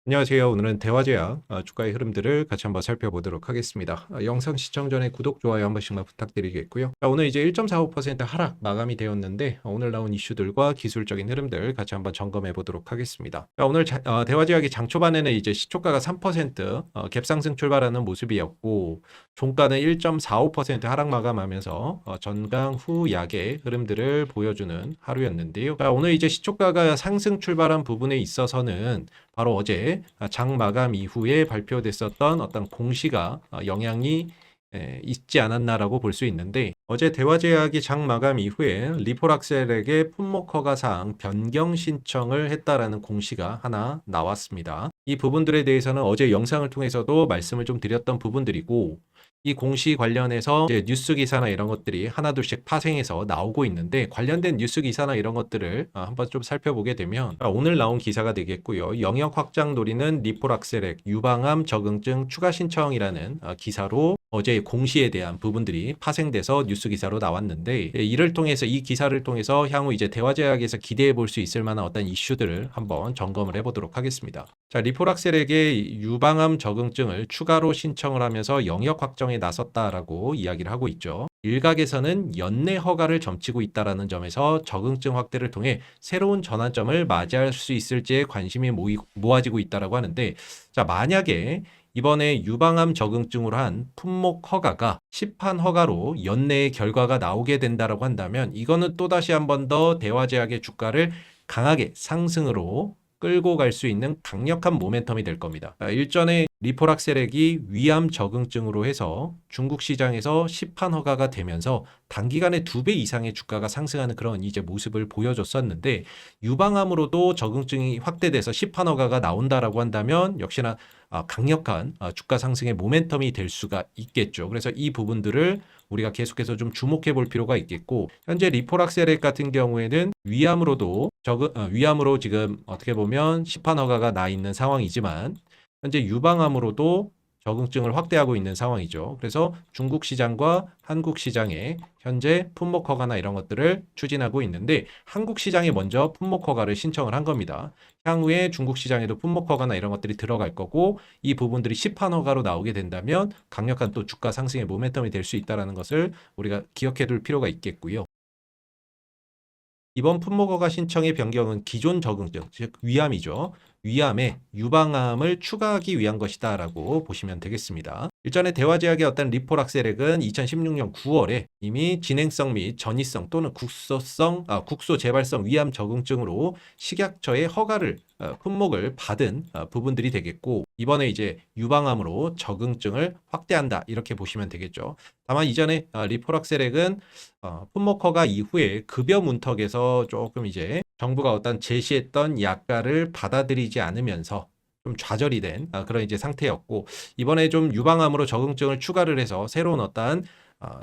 안녕하세요. 오늘은 대화제약 주가의 흐름들을 같이 한번 살펴보도록 하겠습니다. 영상 시청 전에 구독, 좋아요 한 번씩만 부탁드리겠고요. 오늘 이제 1.45% 하락 마감이 되었는데 오늘 나온 이슈들과 기술적인 흐름들 같이 한번 점검해 보도록 하겠습니다. 오늘 대화제약이 장 초반에는 이제 시초가가 3% 갭상승 출발하는 모습이었고 종가는 1.45% 하락 마감하면서 전강 후 약의 흐름들을 보여주는 하루였는데요. 오늘 이제 시초가가 상승 출발한 부분에 있어서는 바로 어제 장 마감 이후에 발표됐었던 어떤 공시가 영향이 있지 않았나라고 볼 수 있는데 어제 대화제약이 장 마감 이후에 리포락셀에게 품목 허가 사항 변경 신청을 했다라는 공시가 하나 나왔습니다. 이 부분들에 대해서는 어제 영상을 통해서도 말씀을 좀 드렸던 부분들이고 이 공시 관련해서 이제 뉴스 기사나 이런 것들이 하나둘씩 파생해서 나오고 있는데 관련된 뉴스 기사나 이런 것들을 한번 좀 살펴보게 되면 오늘 나온 기사가 되겠고요. 영역 확장 노리는 리포락셀액 유방암 적응증 추가 신청이라는 기사로 어제 공시에 대한 부분들이 파생돼서 뉴스 기사로 나왔는데 이를 통해서 이 기사를 통해서 향후 이제 대화제약에서 기대해 볼 수 있을 만한 어떤 이슈들을 한번 점검을 해보도록 하겠습니다. 자, 리포락셀에게 유방암 적응증을 추가로 신청을 하면서 영역 확정에 나섰다라고 이야기를 하고 있죠. 일각에서는 연내 허가를 점치고 있다라는 점에서 적응증 확대를 통해 새로운 전환점을 맞이할 수 있을지에 관심이 모아지고 있다라고 하는데 자, 만약에 이번에 유방암 적응증으로 한 품목 허가가 시판 허가로 연내의 결과가 나오게 된다라고 한다면 이거는 또다시 한 번 더 대화제약의 주가를 강하게 상승으로 끌고 갈 수 있는 강력한 모멘텀이 될 겁니다. 일전에 리포락셀액이 위암 적응증으로 해서 중국 시장에서 시판 허가가 되면서 단기간에 2배 이상의 주가가 상승하는 그런 이제 모습을 보여줬었는데 유방암으로도 적응증이 확대돼서 시판 허가가 나온다라고 한다면 역시나 강력한 주가 상승의 모멘텀이 될 수가 있겠죠. 그래서 이 부분들을 우리가 계속해서 좀 주목해 볼 필요가 있겠고 현재 리포락셀액 같은 경우에는 위암으로 지금 어떻게 보면 시판 허가가 나 있는 상황이지만 현재 유방암으로도 적응증을 확대하고 있는 상황이죠. 그래서 중국 시장과 한국 시장에 현재 품목 허가나 이런 것들을 추진하고 있는데 한국 시장에 먼저 품목 허가를 신청을 한 겁니다. 향후에 중국 시장에도 품목 허가나 이런 것들이 들어갈 거고 이 부분들이 시판 허가로 나오게 된다면 강력한 또 주가 상승의 모멘텀이 될 수 있다는 것을 우리가 기억해 둘 필요가 있겠고요. 이번 품목 허가 신청의 변경은 기존 적응증, 즉 위암이죠. 위암에 유방암을 추가하기 위한 것이다라고 보시면 되겠습니다. 일전에 대화제약의 어떤 리포락셀액은 2016년 9월에 이미 진행성 및 전이성 또는 국소 재발성 위암 적응증으로 식약처의 허가를 품목을 받은 부분들이 되겠고 이번에 이제 유방암으로 적응증을 확대한다 이렇게 보시면 되겠죠. 다만 이전에 리포락셀액은 품목 허가 이후에 급여 문턱에서 조금 이제 정부가 어떤 제시했던 약가를 받아들이지 않으면서 좀 좌절이 된 그런 이제 상태였고 이번에 좀 유방암으로 적응증을 추가를 해서 새로운 어떠한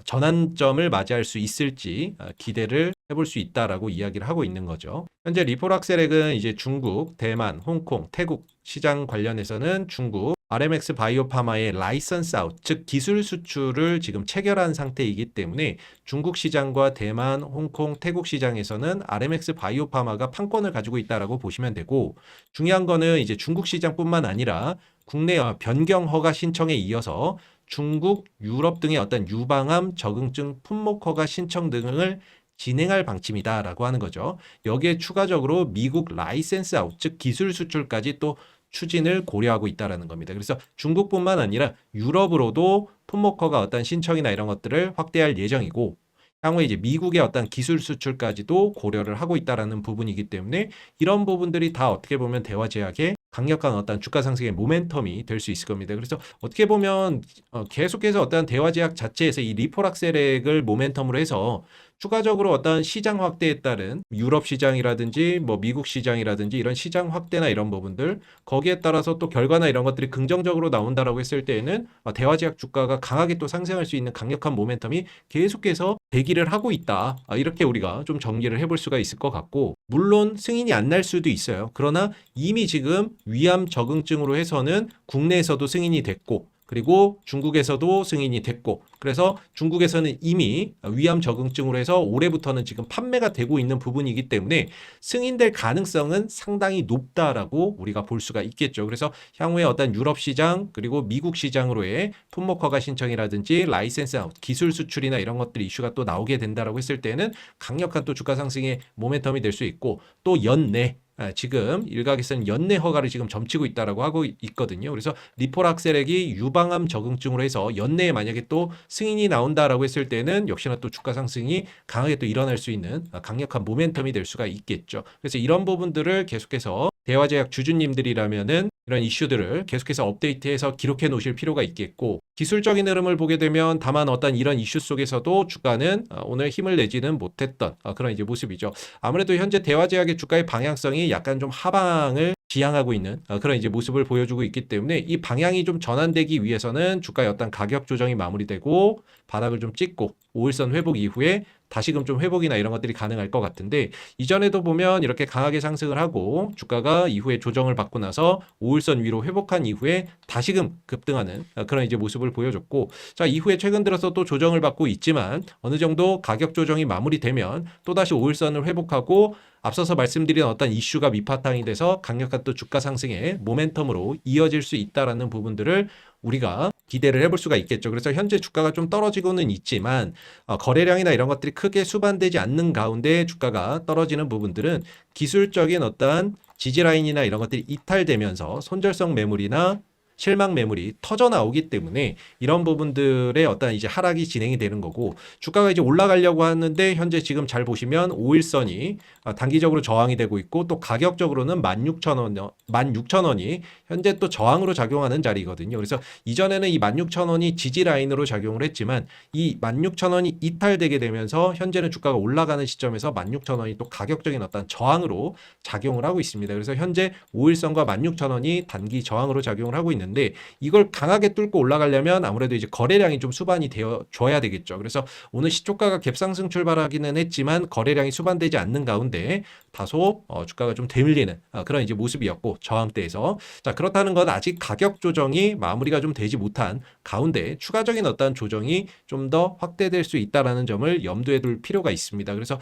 전환점을 맞이할 수 있을지 기대를 해볼 수 있다라고 이야기를 하고 있는 거죠. 현재 리포락셀액은 이제 중국, 대만, 홍콩, 태국 시장 관련해서는 중국 RMX 바이오파마의 라이선스 아웃, 즉 기술 수출을 지금 체결한 상태이기 때문에 중국 시장과 대만, 홍콩, 태국 시장에서는 RMX 바이오파마가 판권을 가지고 있다라고 보시면 되고 중요한 거는 이제 중국 시장뿐만 아니라 국내 변경 허가 신청에 이어서 중국, 유럽 등의 어떤 유방암 적응증 품목 허가 신청 등을 진행할 방침이다라고 하는 거죠. 여기에 추가적으로 미국 라이센스 아웃, 즉 기술 수출까지 또 추진을 고려하고 있다라는 겁니다. 그래서 중국뿐만 아니라 유럽으로도 품목 허가 어떤 신청이나 이런 것들을 확대할 예정이고 향후에 이제 미국의 어떤 기술 수출까지도 고려를 하고 있다라는 부분이기 때문에 이런 부분들이 다 어떻게 보면 대화제약의 강력한 어떤 주가 상승의 모멘텀이 될 수 있을 겁니다. 그래서 어떻게 보면 계속해서 어떤 대화제약 자체에서 이 리포락셀액을 모멘텀으로 해서 추가적으로 어떤 시장 확대에 따른 유럽 시장이라든지 뭐 미국 시장이라든지 이런 시장 확대나 이런 부분들 거기에 따라서 또 결과나 이런 것들이 긍정적으로 나온다라고 했을 때에는 대화제약 주가가 강하게 또 상승할 수 있는 강력한 모멘텀이 계속해서 대기를 하고 있다. 이렇게 우리가 좀 정리를 해볼 수가 있을 것 같고 물론 승인이 안 날 수도 있어요. 그러나 이미 지금 위암 적응증으로 해서는 국내에서도 승인이 됐고 그리고 중국에서도 승인이 됐고, 그래서 중국에서는 이미 위암 적응증으로 해서 올해부터는 지금 판매가 되고 있는 부분이기 때문에 승인될 가능성은 상당히 높다라고 우리가 볼 수가 있겠죠. 그래서 향후에 어떤 유럽 시장 그리고 미국 시장으로의 품목 허가 신청이라든지 라이센스 아웃, 기술 수출이나 이런 것들이 이슈가 또 나오게 된다라고 했을 때는 강력한 또 주가 상승의 모멘텀이 될 수 있고, 또 연내 지금 일각에서는 연내 허가를 지금 점치고 있다라고 하고 있거든요. 그래서 리포락셀액이 유방암 적응증으로 해서 연내에 만약에 또 승인이 나온다라고 했을 때는 역시나 또 주가 상승이 강하게 또 일어날 수 있는 강력한 모멘텀이 될 수가 있겠죠. 그래서 이런 부분들을 계속해서 대화제약 주주님들이라면은 이런 이슈들을 계속해서 업데이트해서 기록해 놓으실 필요가 있겠고, 기술적인 흐름을 보게 되면 다만 어떤 이런 이슈 속에서도 주가는 오늘 힘을 내지는 못했던 그런 이제 모습이죠. 아무래도 현재 대화제약의 주가의 방향성이 약간 좀 하방을 지향하고 있는 그런 이제 모습을 보여주고 있기 때문에 이 방향이 좀 전환되기 위해서는 주가의 어떤 가격 조정이 마무리되고 바닥을 좀 찍고 5일선 회복 이후에 다시금 좀 회복이나 이런 것들이 가능할 것 같은데, 이전에도 보면 이렇게 강하게 상승을 하고 주가가 이후에 조정을 받고 나서 5일선 위로 회복한 이후에 다시금 급등하는 그런 이제 모습을 보여줬고, 자 이후에 최근 들어서 또 조정을 받고 있지만 어느 정도 가격 조정이 마무리되면 또다시 5일선을 회복하고 앞서서 말씀드린 어떤 이슈가 밑바탕이 돼서 강력한 또 주가 상승의 모멘텀으로 이어질 수 있다라는 부분들을 우리가 기대를 해볼 수가 있겠죠. 그래서 현재 주가가 좀 떨어지고는 있지만 거래량이나 이런 것들이 크게 수반되지 않는 가운데 주가가 떨어지는 부분들은 기술적인 어떠한 지지라인이나 이런 것들이 이탈되면서 손절성 매물이나 실망 매물이 터져 나오기 때문에 이런 부분들의 어떤 이제 하락이 진행이 되는 거고, 주가가 이제 올라가려고 하는데 현재 지금 잘 보시면 5일선이 단기적으로 저항이 되고 있고, 또 가격적으로는 16,000원이 현재 또 저항으로 작용하는 자리거든요. 그래서 이전에는 이 16,000원이 지지 라인으로 작용을 했지만 이 16,000원이 이탈되게 되면서 현재는 주가가 올라가는 시점에서 16,000원이 또 가격적인 어떤 저항으로 작용을 하고 있습니다. 그래서 현재 5일선과 16,000원이 단기 저항으로 작용을 하고 있는데, 이걸 강하게 뚫고 올라가려면 아무래도 이제 거래량이 좀 수반이 되어 줘야 되겠죠. 그래서 오늘 시초가가 갭상승 출발하기는 했지만 거래량이 수반되지 않는 가운데 다소 주가가 좀 되밀리는 그런 이제 모습이었고, 저항대에서 자 그렇다는 건 아직 가격 조정이 마무리가 좀 되지 못한 가운데 추가적인 어떤 조정이 좀 더 확대될 수 있다라는 점을 염두에 둘 필요가 있습니다. 그래서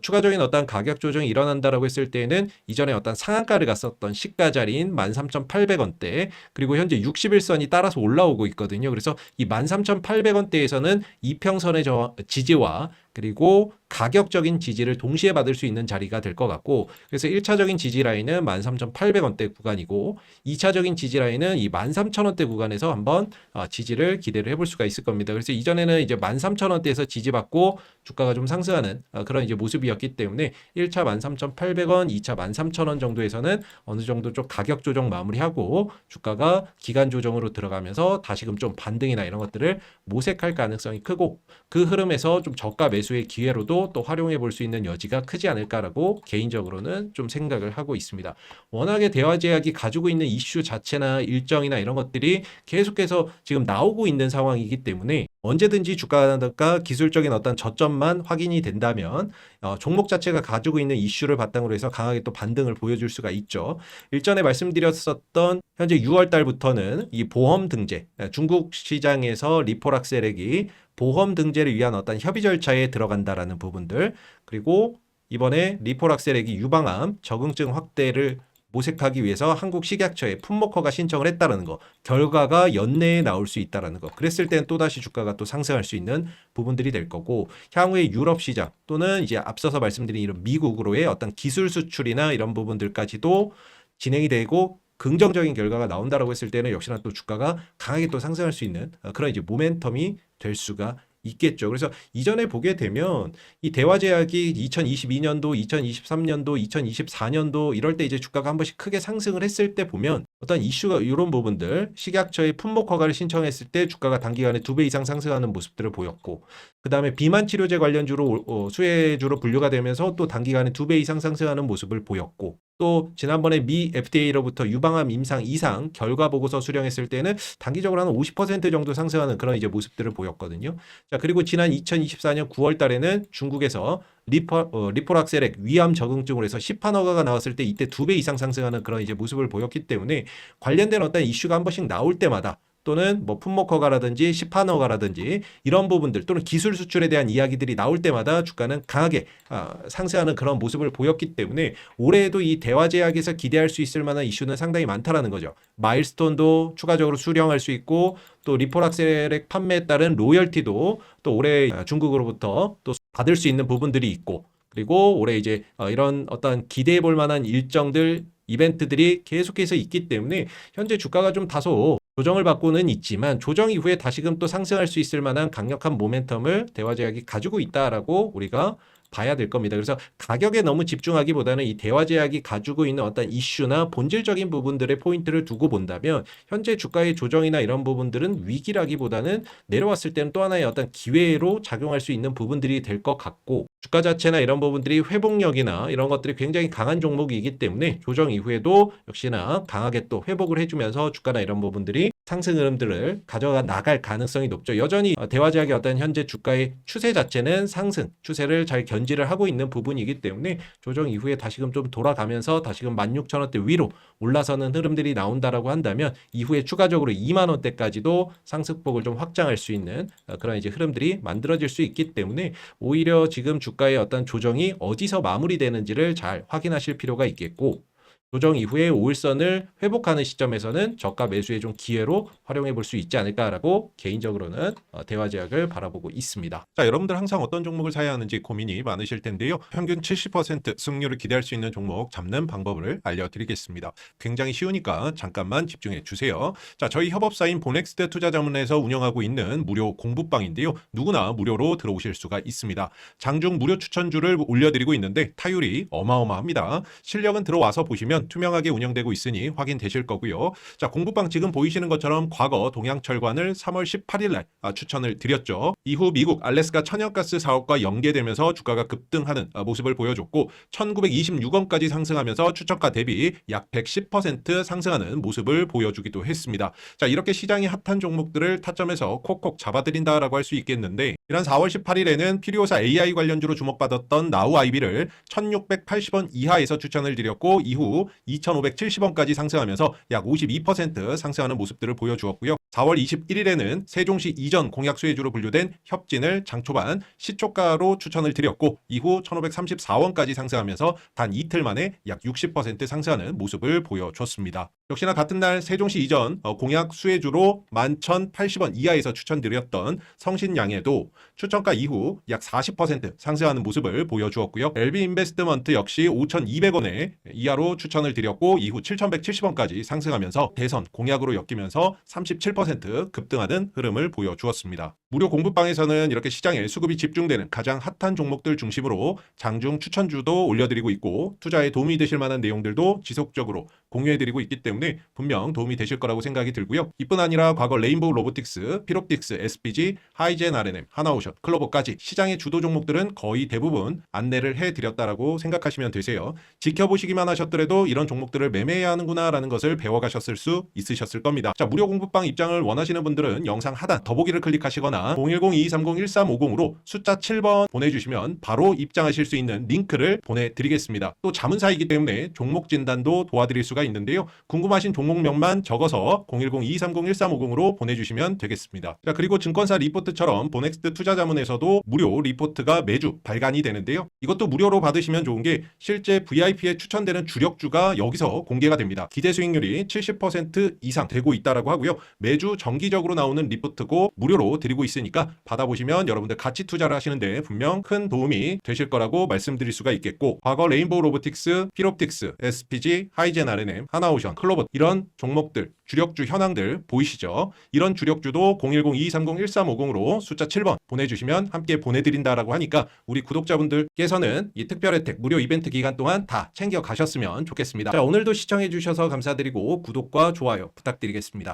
추가적인 어떤 가격 조정이 일어난다라고 했을 때는 이전에 어떤 상한가를 갔었던 시가 자리인 13,800원대, 그리고 현재 61선이 따라서 올라오고 있거든요. 그래서 이 13,800원대에서는 이평선의 지지와 그리고 가격적인 지지를 동시에 받을 수 있는 자리가 될 것 같고, 그래서 1차적인 지지 라인은 13,800원대 구간이고 2차적인 지지 라인은 이 13,000원대 구간에서 한번 지지를 기대를 해볼 수가 있을 겁니다. 그래서 이전에는 이제 13,000원대에서 지지받고 주가가 좀 상승하는 그런 이제 모습이었기 때문에 1차 13,800원, 2차 13,000원 정도에서는 어느 정도 좀 가격 조정 마무리하고 주가가 기간 조정으로 들어가면서 다시금 좀 반등이나 이런 것들을 모색할 가능성이 크고, 그 흐름에서 좀 저가 매수의 기회로도 또 활용해 볼 수 있는 여지가 크지 않을까라고 개인적으로는 좀 생각을 하고 있습니다. 워낙에 대화제약이 가지고 있는 이슈 자체나 일정이나 이런 것들이 계속해서 지금 나오고 있는 상황이기 때문에 언제든지 주가가 기술적인 어떤 저점만 확인이 된다면 종목 자체가 가지고 있는 이슈를 바탕으로 해서 강하게 또 반등을 보여줄 수가 있죠. 일전에 말씀드렸었던 현재 6월 달부터는 이 보험 등재, 중국 시장에서 리포락셀액이 보험 등재를 위한 어떤 협의 절차에 들어간다라는 부분들, 그리고 이번에 리포락셀액이 유방암 적응증 확대를 모색하기 위해서 한국 식약처에 품목 허가 신청을 했다는 거, 결과가 연내에 나올 수 있다는 거, 그랬을 때는 또다시 주가가 또 상승할 수 있는 부분들이 될 거고, 향후에 유럽 시장 또는 이제 앞서서 말씀드린 이런 미국으로의 어떤 기술 수출이나 이런 부분들까지도 진행이 되고 긍정적인 결과가 나온다라고 했을 때는 역시나 또 주가가 강하게 또 상승할 수 있는 그런 이제 모멘텀이 될 수가 있겠죠. 그래서 이전에 보게 되면 이 대화제약이 2022년도, 2023년도, 2024년도 이럴 때 이제 주가가 한 번씩 크게 상승을 했을 때 보면 어떤 이슈가 이런 부분들, 식약처의 품목 허가를 신청했을 때 주가가 단기간에 2배 이상 상승하는 모습들을 보였고, 그 다음에 비만 치료제 관련주로 수혜주로 분류가 되면서 또 단기간에 2배 이상 상승하는 모습을 보였고, 또 지난번에 미 FDA로부터 유방암 임상 이상 결과 보고서 수령했을 때는 단기적으로 한 50% 정도 상승하는 그런 이제 모습들을 보였거든요. 자, 그리고 지난 2024년 9월 달에는 중국에서 리포락셀액 위암 적응증으로 해서 시판 허가가 나왔을 때 이때 2배 이상 상승하는 그런 이제 모습을 보였기 때문에 관련된 어떤 이슈가 한 번씩 나올 때마다 또는 뭐 품목허가라든지 시판허가라든지 이런 부분들 또는 기술 수출에 대한 이야기들이 나올 때마다 주가는 강하게 상승하는 그런 모습을 보였기 때문에 올해에도 이 대화제약에서 기대할 수 있을 만한 이슈는 상당히 많다라는 거죠. 마일스톤도 추가적으로 수령할 수 있고 또 리포락셀의 판매에 따른 로열티도 또 올해 중국으로부터 또 받을 수 있는 부분들이 있고 그리고 올해 이제 이런 어떤 기대해 볼 만한 일정들 이벤트들이 계속해서 있기 때문에 현재 주가가 좀 다소 조정을 받고는 있지만 조정 이후에 다시금 또 상승할 수 있을 만한 강력한 모멘텀을 대화제약이 가지고 있다라고 우리가 봐야 될 겁니다. 그래서 가격에 너무 집중하기보다는 이 대화제약이 가지고 있는 어떤 이슈나 본질적인 부분들의 포인트를 두고 본다면 현재 주가의 조정이나 이런 부분들은 위기라기보다는 내려왔을 때는 또 하나의 어떤 기회로 작용할 수 있는 부분들이 될 것 같고 주가 자체나 이런 부분들이 회복력이나 이런 것들이 굉장히 강한 종목이기 때문에 조정 이후에도 역시나 강하게 또 회복을 해주면서 주가나 이런 부분들이 상승 흐름들을 가져가 나갈 가능성이 높죠. 여전히 대화제약의 어떤 현재 주가의 추세 자체는 상승 추세를 잘 견지를 하고 있는 부분이기 때문에 조정 이후에 다시금 좀 돌아가면서 다시금 16,000원대 위로 올라서는 흐름들이 나온다라고 한다면 이후에 추가적으로 2만 원대까지도 상승폭을 좀 확장할 수 있는 그런 이제 흐름들이 만들어질 수 있기 때문에 오히려 지금 주가의 어떤 조정이 어디서 마무리되는지를 잘 확인하실 필요가 있겠고 조정 이후에 5일선을 회복하는 시점에서는 저가 매수의 좀 기회로 활용해 볼 수 있지 않을까라고 개인적으로는 대화제약을 바라보고 있습니다. 자, 여러분들 항상 어떤 종목을 사야 하는지 고민이 많으실 텐데요. 평균 70% 승률을 기대할 수 있는 종목 잡는 방법을 알려드리겠습니다. 굉장히 쉬우니까 잠깐만 집중해 주세요. 자, 저희 협업사인 보넥스트 투자자문에서 운영하고 있는 무료 공부방인데요. 누구나 무료로 들어오실 수가 있습니다. 장중 무료 추천주를 올려드리고 있는데 타율이 어마어마합니다. 실력은 들어와서 보시면 투명하게 운영되고 있으니 확인되실 거고요. 자, 공부방 지금 보이시는 것처럼 과거 동양철관을 3월 18일 날 추천을 드렸죠. 이후 미국 알래스카 천연가스 사업과 연계되면서 주가가 급등하는 모습을 보여줬고 1926원까지 상승하면서 추천가 대비 약 110% 상승하는 모습을 보여주기도 했습니다. 자, 이렇게 시장이 핫한 종목들을 타점에서 콕콕 잡아드린다라고 할 수 있겠는데 지난 4월 18일에는 피리오사 AI 관련주로 주목받았던 나우아이비를 1680원 이하에서 추천을 드렸고 이후 2570원까지 상승하면서 약 52% 상승하는 모습들을 보여주었고요. 4월 21일에는 세종시 이전 공약 수혜주로 분류된 협진을 장초반 시초가로 추천을 드렸고 이후 1534원까지 상승하면서 단 이틀 만에 약 60% 상승하는 모습을 보여줬습니다. 역시나 같은 날 세종시 이전 공약 수혜주로 11,080원 이하에서 추천드렸던 성신양에도 추천가 이후 약 40% 상승하는 모습을 보여주었고요. LB인베스트먼트 역시 5,200원에 이하로 추천을 드렸고 이후 7,170원까지 상승하면서 대선 공약으로 엮이면서 37% 급등하는 흐름을 보여주었습니다. 무료 공부방에서는 이렇게 시장에 수급이 집중되는 가장 핫한 종목들 중심으로 장중 추천주도 올려드리고 있고 투자에 도움이 되실 만한 내용들도 지속적으로 공유해드리고 있기 때문에 분명 도움이 되실 거라고 생각이 들고요. 이뿐 아니라 과거 레인보우 로보틱스, 피롭틱스, SPG, 하이젠 R&M, 하나오션, 클로버까지 시장의 주도 종목들은 거의 대부분 안내를 해드렸다라고 생각하시면 되세요. 지켜보시기만 하셨더라도 이런 종목들을 매매해야 하는구나 라는 것을 배워가셨을 수 있으셨을 겁니다. 자, 무료 공부방 입장을 원하시는 분들은 영상 하단 더보기를 클릭하시거나 010-2230-1350으로 숫자 7번 보내주시면 바로 입장하실 수 있는 링크를 보내드리겠습니다. 또 자문사이기 때문에 종목 진단도 도와드릴 수가 있는데요. 궁금하신 종목명만 적어서 010-2230-1350으로 보내주시면 되겠습니다. 자, 그리고 증권사 리포트처럼 보넥스트 투자자문에서도 무료 리포트가 매주 발간이 되는데요. 이것도 무료로 받으시면 좋은 게 실제 VIP에 추천되는 주력주가 여기서 공개가 됩니다. 기대 수익률이 70% 이상 되고 있다라고 하고요. 매주 정기적으로 나오는 리포트고 무료로 드리고 있으니까 받아보시면 여러분들 같이 투자를 하시는데 분명 큰 도움이 되실 거라고 말씀드릴 수가 있겠고 과거 레인보우 로보틱스, 피롭틱스, SPG, 하이젠 R&M, 하나오션, 클로버 이런 종목들 주력주 현황들 보이시죠? 이런 주력주도 010-2230-1350으로 숫자 7번 보내주시면 함께 보내드린다라고 하니까 우리 구독자분들께서는 이 특별 혜택 무료 이벤트 기간 동안 다 챙겨 가셨으면 좋겠습니다. 자, 오늘도 시청해 주셔서 감사드리고 구독과 좋아요 부탁드리겠습니다.